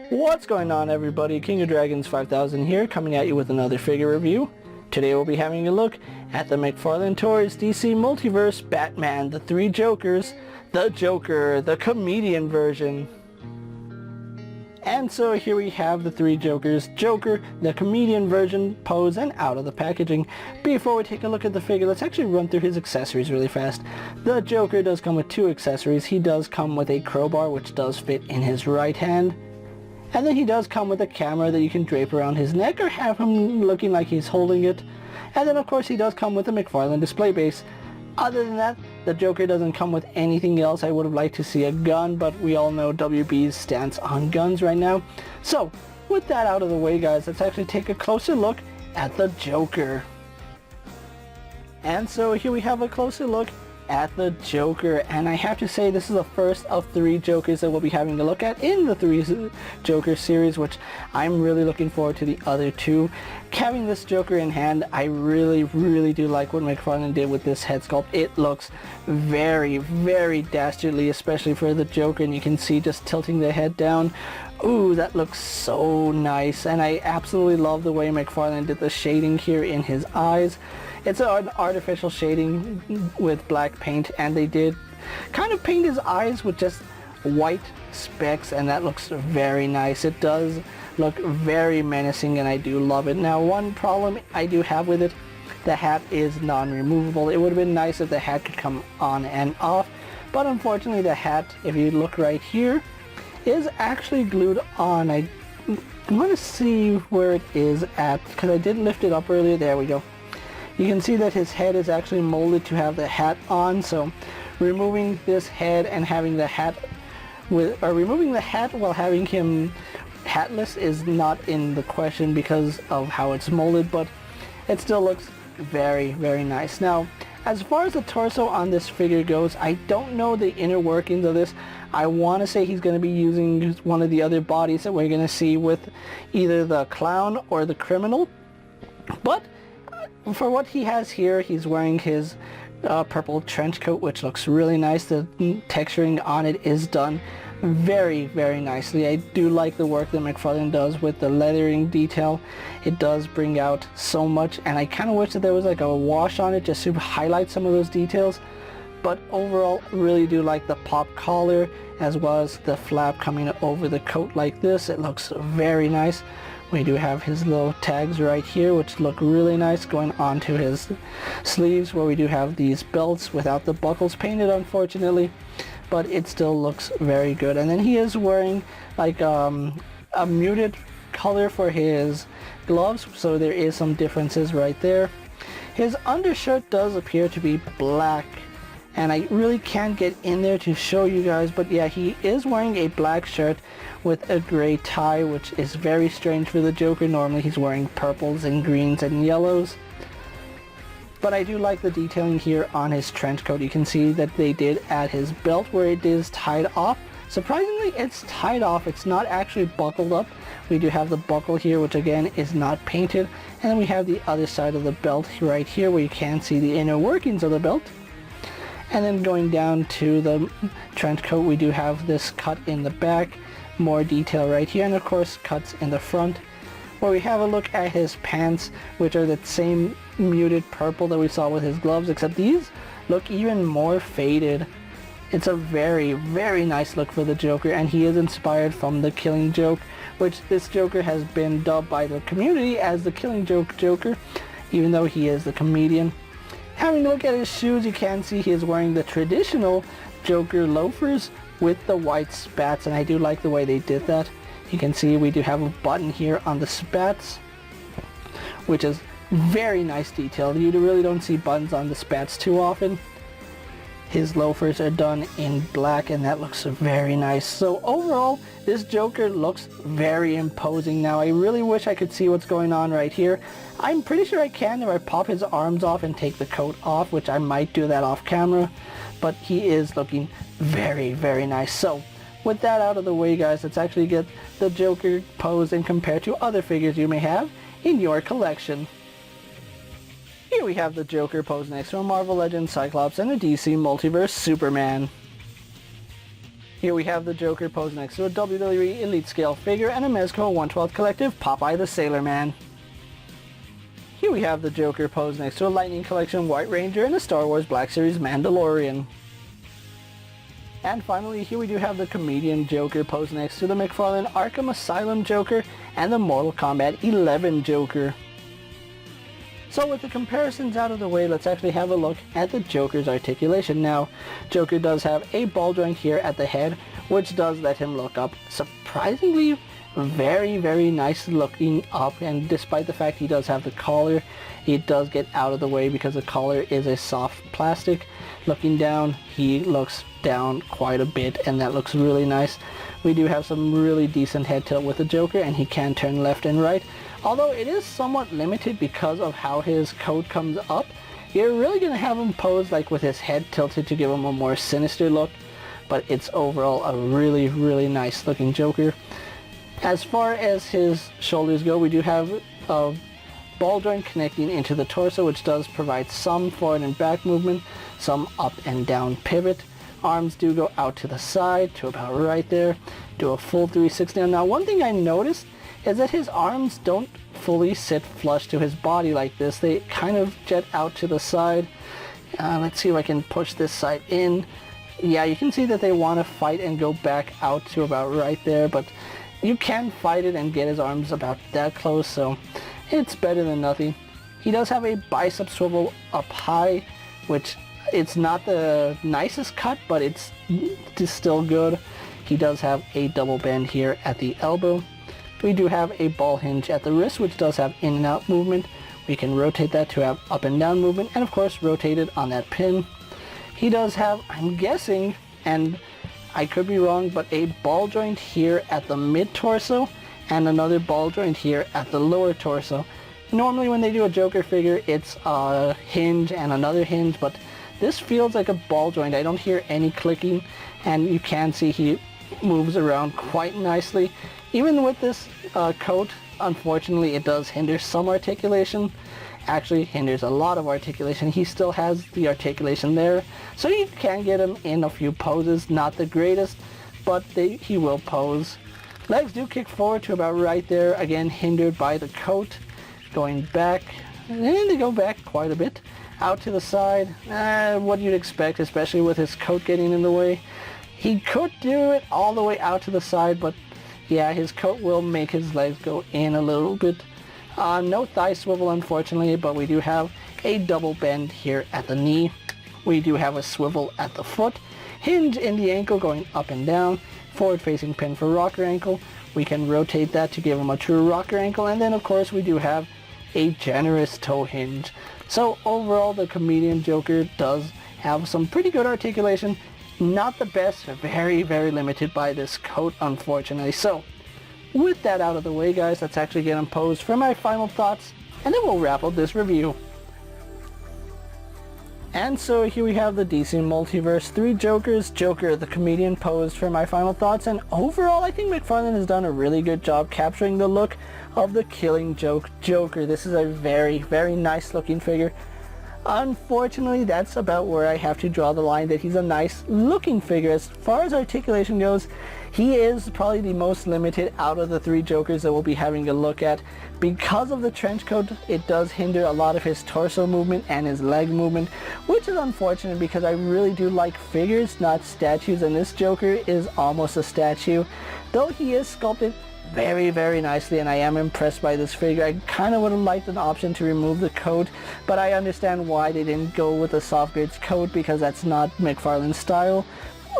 What's going on, everybody? King of Dragons 5000 here, coming at you with another figure review. Today we'll be having a look at the McFarlane Toys DC Multiverse Batman, the Three Jokers, the Joker, the comedian version. And so here we have the Three Jokers, Joker, the comedian version, pose, and out of the packaging. Before we take a look at the figure, let's actually run through his accessories really fast. The Joker does come with two accessories. He does come with a crowbar, which does fit in his right hand. And then he does come with a camera that you can drape around his neck or have him looking like he's holding it. And then of course he does come with a McFarlane display base. Other than that, the Joker doesn't come with anything else. I would have liked to see a gun, but we all know WB's stance on guns right now. So, with that out of the way, guys, let's actually take a closer look at the Joker. And so here we have a closer look at the Joker, and I have to say this is the first of three Jokers that we'll be having to look at in the Three Joker series, which I'm really looking forward to the other two. Having this Joker in hand, I really do like what McFarlane did with this head sculpt. It looks very dastardly, especially for the Joker, and you can see just tilting the head down. Ooh, that looks so nice, and I absolutely love the way McFarlane did the shading here in his eyes. It's an artificial shading with black paint, and they did kind of paint his eyes with just white specks, and that looks very nice. It does look very menacing, and I do love it. Now, one problem I do have with it, the hat is non-removable. It would have been nice if the hat could come on and off, but unfortunately the hat, if you look right here, is actually glued on. I want to see where it is at, because I did lift it up earlier. There we go. You can see that his head is actually molded to have the hat on, so removing this head and having the hat with, or removing the hat while having him hatless is not in the question because of how it's molded, but it still looks very nice. Now, as far as the torso on this figure goes, I don't know the inner workings of this. I want to say he's going to be using one of the other bodies that we're going to see with either the clown or the criminal, but for what he has here, he's wearing his purple trench coat, which looks really nice. The texturing on it is done very nicely. I do like the work that McFarlane does with the leathering detail. It does bring out so much, and I kind of wish that there was like a wash on it just to highlight some of those details. But overall, really do like the pop collar as well as the flap coming over the coat like this. It looks very nice. We do have his little tags right here, which look really nice, going onto his sleeves, where we do have these belts without the buckles painted, unfortunately, but it still looks very good. And then he is wearing like a muted color for his gloves, so there is some differences right there. His undershirt does appear to be black, and I really can't get in there to show you guys, but yeah, he is wearing a black shirt with a gray tie, which is very strange for the Joker. Normally he's wearing purples and greens and yellows. But I do like the detailing here on his trench coat. You can see that they did add his belt where it is tied off. Surprisingly, it's tied off. It's not actually buckled up. We do have the buckle here, which again is not painted. And then we have the other side of the belt right here, where you can see the inner workings of the belt. And then going down to the trench coat, we do have this cut in the back, more detail right here, and of course cuts in the front, where we have a look at his pants, which are the same muted purple that we saw with his gloves, except these look even more faded. It's a very nice look for the Joker, and he is inspired from the Killing Joke, which this Joker has been dubbed by the community as the Killing Joke Joker, even though he is the comedian. Having a look at his shoes, you can see he is wearing the traditional Joker loafers with the white spats, and I do like the way they did that. You can see we do have a button here on the spats, which is very nice detail. You really don't see buttons on the spats too often. His loafers are done in black, and that looks very nice. So overall, this Joker looks very imposing. Now, I really wish I could see what's going on right here. I'm pretty sure I can if I pop his arms off and take the coat off, which I might do that off camera. But he is looking very nice. So with that out of the way, guys, let's actually get the Joker pose and compare to other figures you may have in your collection. Here we have the Joker posed next to a Marvel Legends Cyclops and a DC Multiverse Superman. Here we have the Joker posed next to a WWE Elite Scale figure and a Mezco 1/12 collective Popeye the Sailor Man. Here we have the Joker posed next to a Lightning Collection White Ranger and a Star Wars Black Series Mandalorian. And finally, here we do have the Comedian Joker posed next to the McFarlane Arkham Asylum Joker and the Mortal Kombat 11 Joker. So with the comparisons out of the way, let's actually have a look at the Joker's articulation. Now, Joker does have a ball joint here at the head, which does let him look up surprisingly very nice looking up, and despite the fact he does have the collar, it does get out of the way because the collar is a soft plastic. Looking down, he looks down quite a bit, and that looks really nice. We do have some really decent head tilt with the Joker, and he can turn left and right, although it is somewhat limited because of how his coat comes up. You're really going to have him pose like with his head tilted to give him a more sinister look, but it's overall a really nice looking Joker. As far as his shoulders go, we do have a ball joint connecting into the torso, which does provide some forward and back movement, some up and down pivot. Arms do go out to the side to about right there, do a full 360. Now one thing I noticed is that his arms don't fully sit flush to his body like this. They kind of jet out to the side. Let's see if I can push this side in. Yeah, you can see that they want to fight and go back out to about right there, but you can fight it and get his arms about that close, so it's better than nothing. He does have a bicep swivel up high, which it's not the nicest cut, but it's still good. He does have a double bend here at the elbow. We do have a ball hinge at the wrist, which does have in and out movement. We can rotate that to have up and down movement, and of course rotate it on that pin. He does have, I'm guessing, and I could be wrong, but a ball joint here at the mid-torso and another ball joint here at the lower torso. Normally when they do a Joker figure, it's a hinge and another hinge, but this feels like a ball joint. I don't hear any clicking, and you can see he moves around quite nicely. Even with this coat, unfortunately, it does hinder some articulation. Actually hinders a lot of articulation. He still has the articulation there, so you can get him in a few poses. Not the greatest, but he will pose. Legs do kick forward to about right there, again hindered by the coat. Going back, and they go back quite a bit. Out to the side, what you'd expect, especially with his coat getting in the way. He could do it all the way out to the side, but yeah, his coat will make his legs go in a little bit. No thigh swivel, unfortunately, but we do have a double bend here at the knee. We do have a swivel at the foot, hinge in the ankle going up and down, forward facing pin for rocker ankle. We can rotate that to give him a true rocker ankle, and then of course we do have a generous toe hinge. So overall, the Comedian Joker does have some pretty good articulation. Not the best, very limited by this coat, unfortunately. So with that out of the way, guys, let's actually get him posed for my final thoughts, and then we'll wrap up this review. And so here we have the DC Multiverse 3 Jokers, Joker the Comedian posed for my final thoughts, and overall I think McFarlane has done a really good job capturing the look of the Killing Joke Joker. This is a very nice looking figure. Unfortunately, that's about where I have to draw the line, that he's a nice looking figure. As far as articulation goes, he is probably the most limited out of the 3 Jokers that we'll be having a look at. Because of the trench coat, it does hinder a lot of his torso movement and his leg movement, which is unfortunate because I really do like figures, not statues, and this Joker is almost a statue. Though he is sculpted very nicely, and I am impressed by this figure. I kind of would have liked an option to remove the coat, but I understand why they didn't go with the soft goods coat, because that's not McFarlane's style,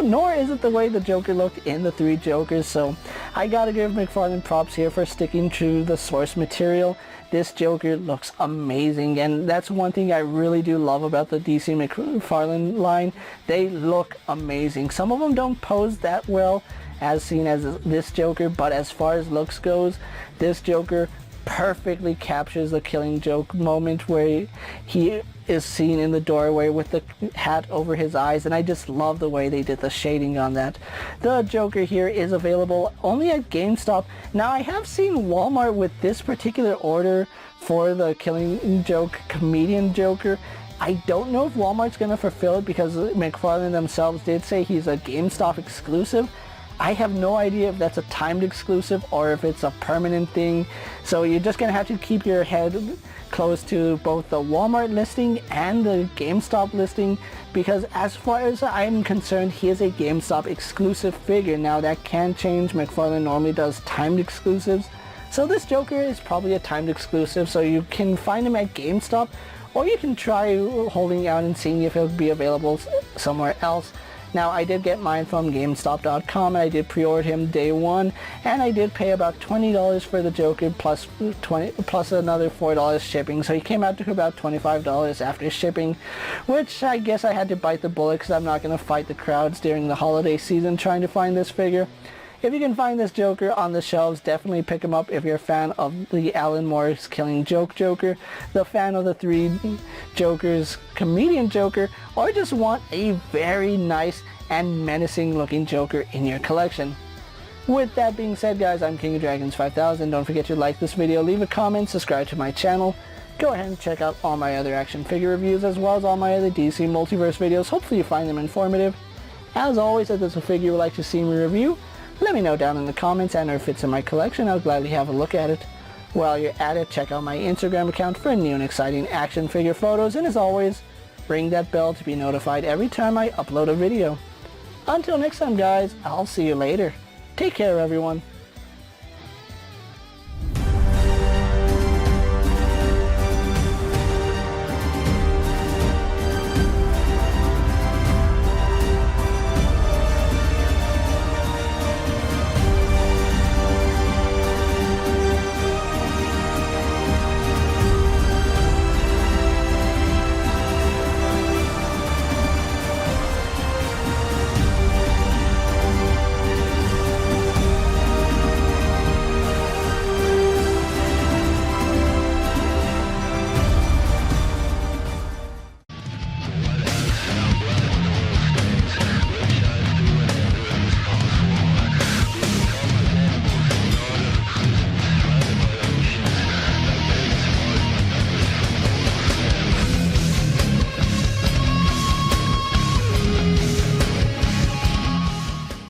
nor is it the way the Joker looked in the 3 Jokers. So I gotta give McFarlane props here for sticking to the source material. This Joker looks amazing, and that's one thing I really do love about the DC McFarlane line. They look amazing. Some of them don't pose that well, as seen as this Joker, but as far as looks goes, this Joker perfectly captures the Killing Joke moment where he is seen in the doorway with the hat over his eyes, and I just love the way they did the shading on that. The Joker here is available only at GameStop. Now I have seen Walmart with this particular order for the Killing Joke Comedian Joker. I don't know if Walmart's going to fulfill it because McFarlane themselves did say he's a GameStop exclusive. I have no idea if that's a timed exclusive or if it's a permanent thing. So you're just going to have to keep your head close to both the Walmart listing and the GameStop listing, because as far as I'm concerned, he is a GameStop exclusive figure. Now that can change. McFarlane normally does timed exclusives. So this Joker is probably a timed exclusive, so you can find him at GameStop, or you can try holding out and seeing if it'll be available somewhere else. Now, I did get mine from GameStop.com, and I did pre-order him day one, and I did pay about $20 for the Joker plus another $4 shipping, so he came out to about $25 after shipping, which I guess I had to bite the bullet because I'm not going to fight the crowds during the holiday season trying to find this figure. If you can find this Joker on the shelves, definitely pick him up if you're a fan of the Alan Moore's Killing Joke Joker, the fan of the Three Jokers Comedian Joker, or just want a very nice and menacing looking Joker in your collection. With that being said, guys, I'm KingofDragons 5000. Don't forget to like this video, leave a comment, subscribe to my channel. Go ahead and check out all my other action figure reviews as well as all my other DC Multiverse videos. Hopefully you find them informative. As always, if there's a figure you would like to see me review, let me know down in the comments, and if it's in my collection, I'll gladly have a look at it. While you're at it, check out my Instagram account for new and exciting action figure photos, and as always, ring that bell to be notified every time I upload a video. Until next time, guys, I'll see you later. Take care, everyone.